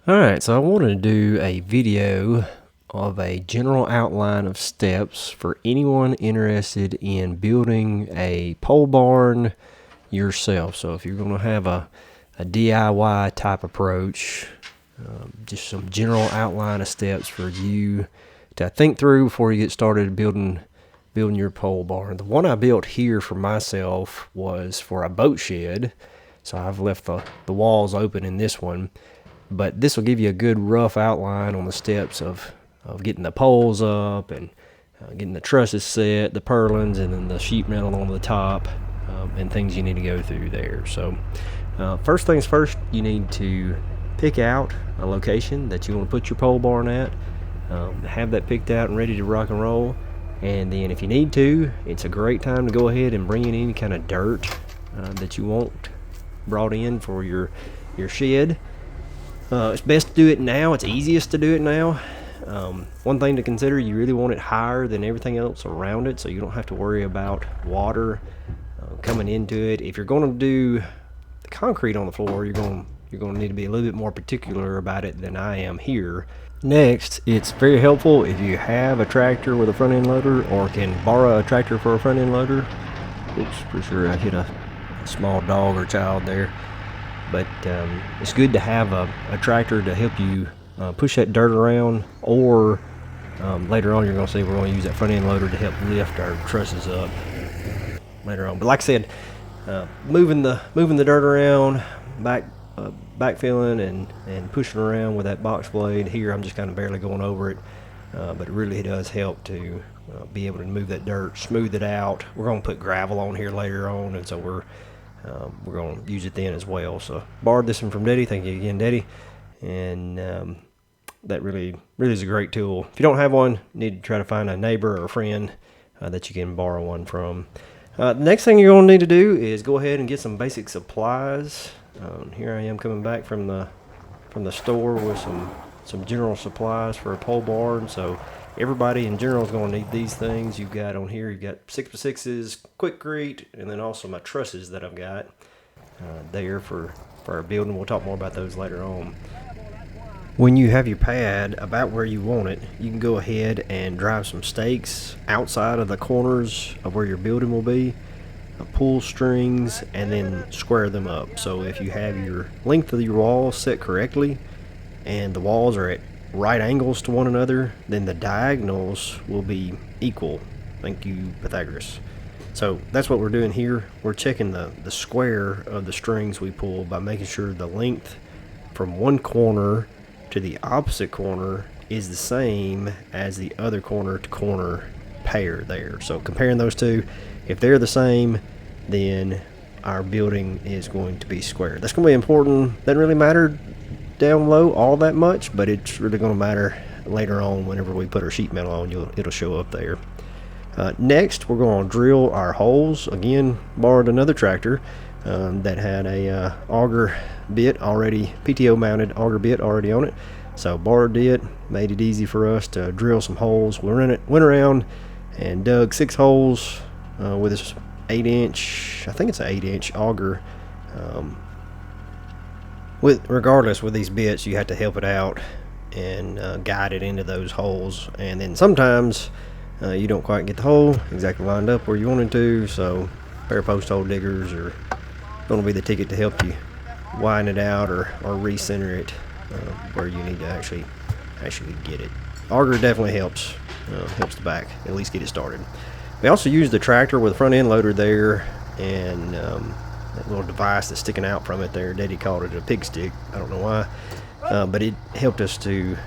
Alright, so I wanted to do a video of a general outline of steps for anyone interested in building a pole barn yourself. So if you're going to have a DIY type approach, just some general outline of steps for you to think through before you get started building your pole barn. The one I built here for myself was for a boat shed, so I've left the walls open in this one. But this will give you a good rough outline on the steps of getting the poles up and getting the trusses set, the purlins, and then the sheet metal on the top, and things you need to go through there. So first things first, you need to pick out a location that you want to put your pole barn at. Have that picked out and ready to rock and roll. And then if you need to, it's a great time to go ahead and bring in any kind of dirt that you want brought in for your shed. It's best to do it now. It's easiest to do it now. One thing to consider, you really want it higher than everything else around it, so you don't have to worry about water coming into it. If you're going to do the concrete on the floor, you're going to need to be a little bit more particular about it than I am here. Next, it's very helpful if you have a tractor with a front end loader or can borrow a tractor for a front end loader. Oops, pretty sure I hit a small dog or child there. But it's good to have a tractor to help you push that dirt around, or later on you're going to see we're going to use that front end loader to help lift our trusses up later on. But like I said, moving the dirt around, backfilling and pushing around with that box blade. Here I'm just kind of barely going over it, but it really does help to be able to move that dirt, smooth it out. We're going to put gravel on here later on, and so we're going to use it then as well. So borrowed this one from Daddy. Thank you again, Daddy. And that really is a great tool. If you don't have one, you need to try to find a neighbor or a friend that you can borrow one from. The next thing you're going to need to do is go ahead and get some basic supplies. Here I am coming back from the store with some general supplies for a pole barn. So everybody in general is going to need these things. You've got on here, you've got 6x6s, Quikrete, and then also my trusses that I've got there for our building. We'll talk more about those later on. When you have your pad about where you want it, you can go ahead and drive some stakes outside of the corners of where your building will be, pull strings, and then square them up. So if you have your length of your wall set correctly and the walls are at right angles to one another, then the diagonals will be equal. Thank you, Pythagoras. So that's what we're doing here. We're checking the square of the strings we pull by making sure the length from one corner to the opposite corner is the same as the other corner to corner pair there. So comparing those two, if they're the same, then our building is going to be square. That's going to be important. Doesn't really matter down low all that much, but it's really going to matter later on whenever we put our sheet metal on. It'll show up there. Next, we're going to drill our holes. Again, borrowed another tractor that had a auger bit already, PTO mounted auger bit already on it. So borrowed it, made it easy for us to drill some holes. We went around and dug 6 holes with this 8-inch, I think it's an 8-inch auger. Regardless, with these bits, you have to help it out and guide it into those holes. And then sometimes you don't quite get the hole exactly lined up where you want it to, so a pair of post hole diggers are going to be the ticket to help you widen it out or recenter it where you need to actually get it. Auger definitely helps the back, at least get it started. We also use the tractor with a front end loader there, and that little device that's sticking out from it there. Daddy called it a pig stick. I don't know why, but it helped us to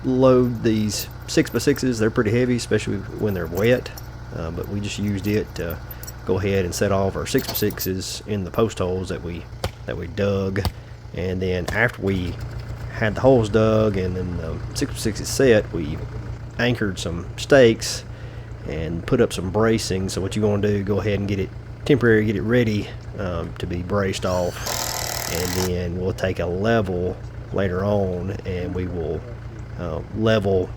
load these 6x6s. They're pretty heavy, especially when they're wet, but we just used it to go ahead and set all of our 6x6s in the post holes that we dug. And then after we had the holes dug and then the 6x6s set, we anchored some stakes and put up some bracing. So what you're going to do, go ahead and get it ready to be braced off, and then we'll take a level later on and we will level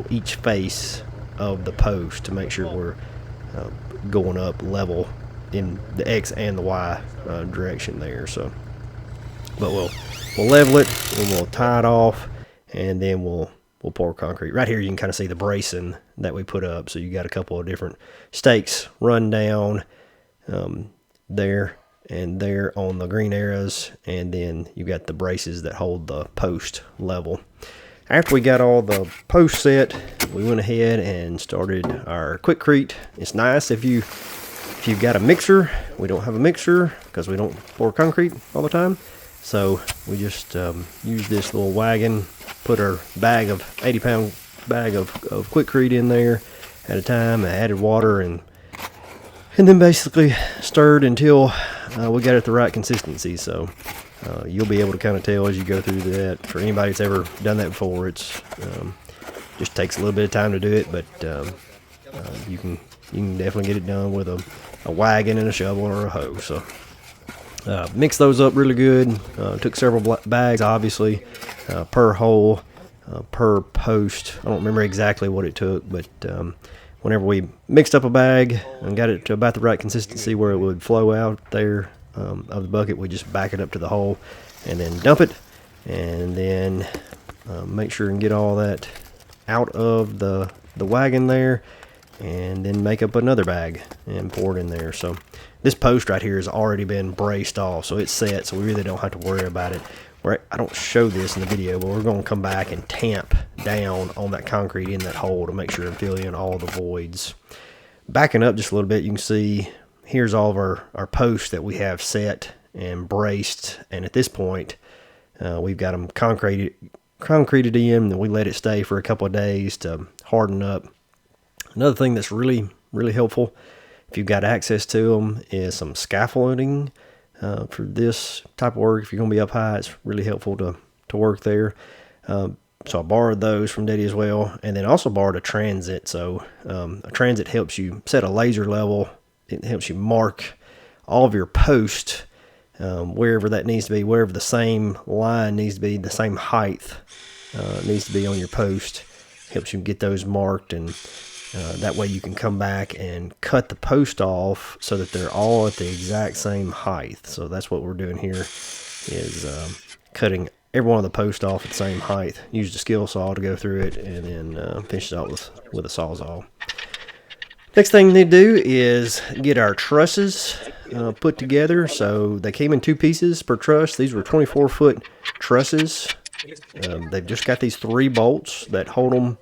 each face of the post to make sure we're going up level in the X and the Y direction there. So But we'll level it and we'll tie it off, and then we'll pour concrete. Right here you can kind of see the bracing that we put up. So you got a couple of different stakes run down there and there on the green arrows, and then you got the braces that hold the post level. After we got all the posts set, we went ahead and started our Quikrete. It's nice if you've got a mixer. We don't have a mixer because we don't pour concrete all the time. So we just used this little wagon, put our 80-pound bag of Quikrete in there at a time, added water, and then basically stirred until we got it the right consistency. So you'll be able to kind of tell as you go through that. For anybody that's ever done that before, it's just takes a little bit of time to do it, but you can definitely get it done with a wagon and a shovel or a hoe. So mix those up really good. Took several bags, obviously, per hole, per post. I don't remember exactly what it took, but whenever we mixed up a bag and got it to about the right consistency where it would flow out there of the bucket, we just back it up to the hole and then dump it, and then make sure and get all that out of the wagon there, and then make up another bag and pour it in there. So this post right here has already been braced off, so it's set, so we really don't have to worry about it. I don't show this in the video, but we're going to come back and tamp down on that concrete in that hole to make sure and fill in all the voids. Backing up just a little bit, you can see here's all of our posts that we have set and braced, and at this point we've got them concreted in, and we let it stay for a couple of days to harden up. Another thing that's really helpful, if you've got access to them, is some scaffolding. For this type of work, if you're going to be up high, it's really helpful to work there. So I borrowed those from Daddy as well, and then also borrowed a transit. So a transit helps you set a laser level. It helps you mark all of your posts wherever that needs to be, wherever the same line needs to be, the same height needs to be on your post. Helps you get those marked, and that way you can come back and cut the post off so that they're all at the exact same height. So that's what we're doing here, is cutting every one of the posts off at the same height. Use the skill saw to go through it, and then finish it off with a sawzall. Next thing we need to do is get our trusses put together. So they came in 2 pieces per truss. These were 24-foot trusses. They've just got these 3 bolts that hold them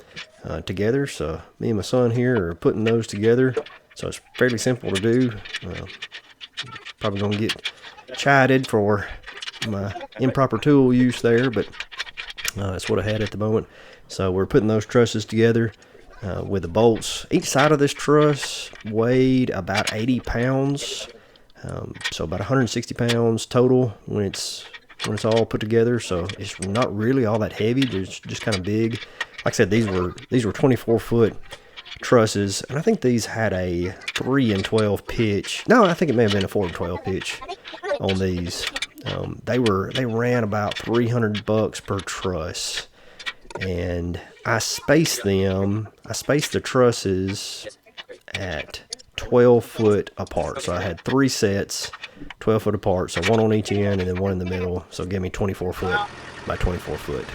together. So me and my son here are putting those together. So it's fairly simple to do. Probably going to get chided for my improper tool use there, but that's what I had at the moment. So we're putting those trusses together with the bolts. Each side of this truss weighed about 80 pounds. So about 160 pounds total when it's all put together. So it's not really all that heavy. They're just kind of big. Like I said, these were 24-foot trusses, and I think these had a 3 and 12 pitch. No, I think it may have been a 4 and 12 pitch on these. They ran about $300 per truss, and I spaced the trusses at 12 foot apart. So I had 3 sets, 12 foot apart, so 1 on each end and then 1 in the middle. So it gave me 24 foot by 24 foot.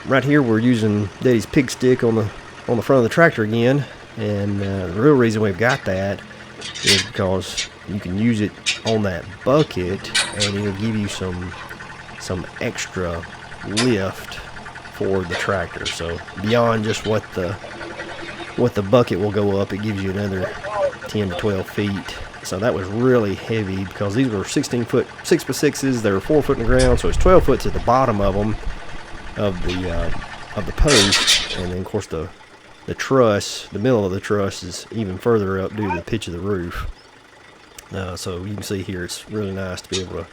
Right here we're using Daddy's pig stick on the front of the tractor again, and the real reason we've got that is because you can use it on that bucket, and it'll give you some extra lift for the tractor. So beyond just what the bucket will go up, it gives you another 10 to 12 feet. So that was really heavy because these were 16-foot 6x6s. They were 4 foot in the ground, so it's 12 foot at the bottom of them, of the post, and then of course the truss, the middle of the truss is even further up due to the pitch of the roof. So you can see here it's really nice to be able to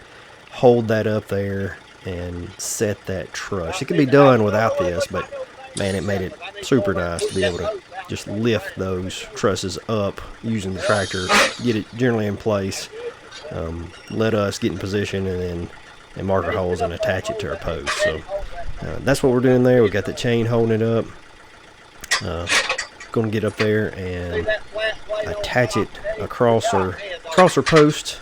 hold that up there and set that truss. It can be done without this, but man, it made it super nice to be able to just lift those trusses up using the tractor, get it generally in place, let us get in position, and mark our holes and attach it to our post. So that's what we're doing there. We got the chain holding it up. Going to get up there and attach it across our post.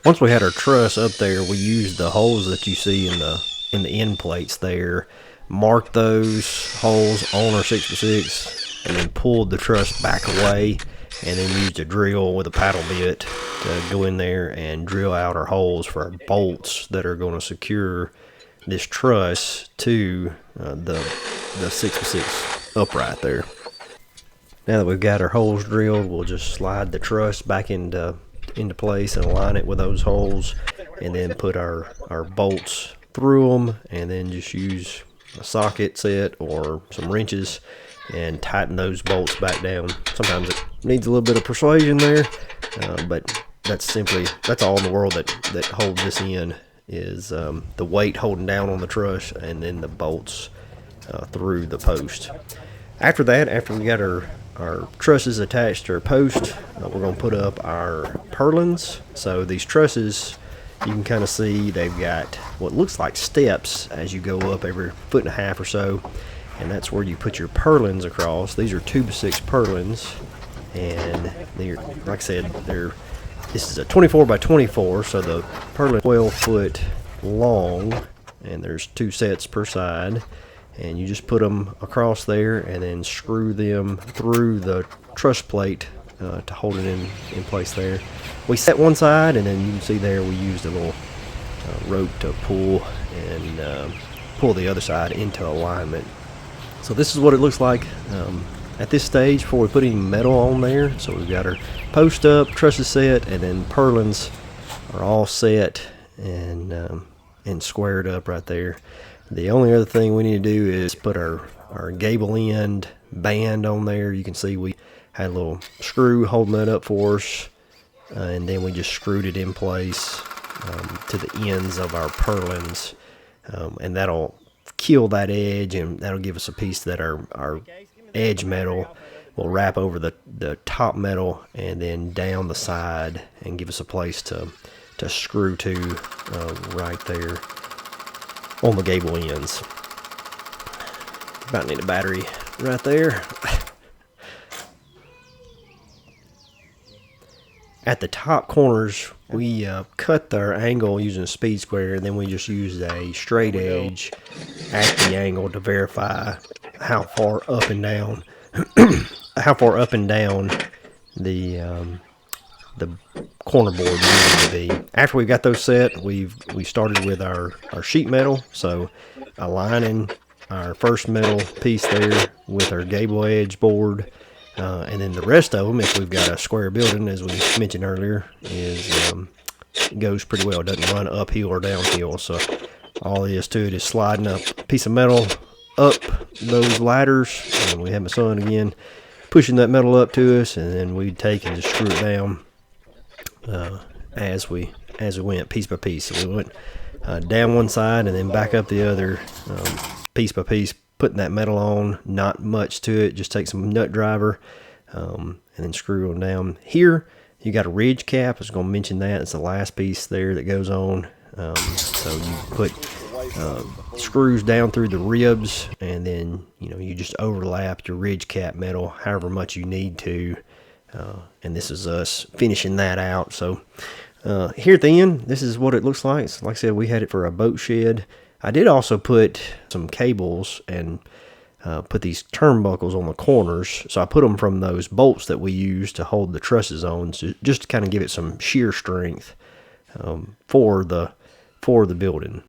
Once we had our truss up there, we used the holes that you see in the end plates there, marked those holes on our 6x6, and then pulled the truss back away, and then used a drill with a paddle bit to go in there and drill out our holes for our bolts that are going to secure this truss to the 6x6 upright there. Now that we've got our holes drilled, we'll just slide the truss back into place and align it with those holes, and then put our bolts through them, and then just use a socket set or some wrenches and tighten those bolts back down. Sometimes it needs a little bit of persuasion there, but that's all in the world that holds this in is the weight holding down on the truss, and then the bolts through the post. After that, after we got our trusses attached to our post, we're going to put up our purlins. So these trusses, you can kind of see they've got what looks like steps as you go up every 1.5 feet or so, and that's where you put your purlins across. These are 2x6 purlins, and they're, like I said, this is a 24 by 24, so the purlin 12 foot long, and there's 2 sets per side. And you just put them across there and then screw them through the truss plate to hold it in place there. We set one side, and then you can see there we used a little rope to pull and pull the other side into alignment. So this is what it looks like at this stage before we put any metal on there. So we've got our post up, trusses set, and then purlins are all set and squared up right there. The only other thing we need to do is put our gable end band on there. You can see we had a little screw holding that up for us, and then we just screwed it in place to the ends of our purlins, and that'll kill that edge, and that'll give us a piece that our edge metal will wrap over the top metal and then down the side, and give us a place to screw to right there on the gable ends. About need a battery right there. At the top corners, we cut our angle using a speed square, and then we just used a straight edge at the angle to verify how far up and down the corner board needed to be. After we got those set, we started with our sheet metal, so aligning our first metal piece there with our gable edge board, and then the rest of them, if we've got a square building, as we mentioned earlier, goes pretty well. It doesn't run uphill or downhill, so all there is to it is sliding a piece of metal up those ladders, and we have my son again pushing that metal up to us, and then we take and just screw it down as we went piece by piece. So we went down one side and then back up the other, piece by piece, putting that metal on. Not much to it, just take some nut driver and then screw them down. Here you got a ridge cap. I was going to mention that. It's the last piece there that goes on. So you put screws down through the ribs, and then you just overlap your ridge cap metal however much you need to. And this is us finishing that out. So here at the end, this is what it looks like. So like I said, we had it for a boat shed. I did also put some cables and put these turnbuckles on the corners. So I put them from those bolts that we use to hold the trusses on, so just to kind of give it some shear strength for the building.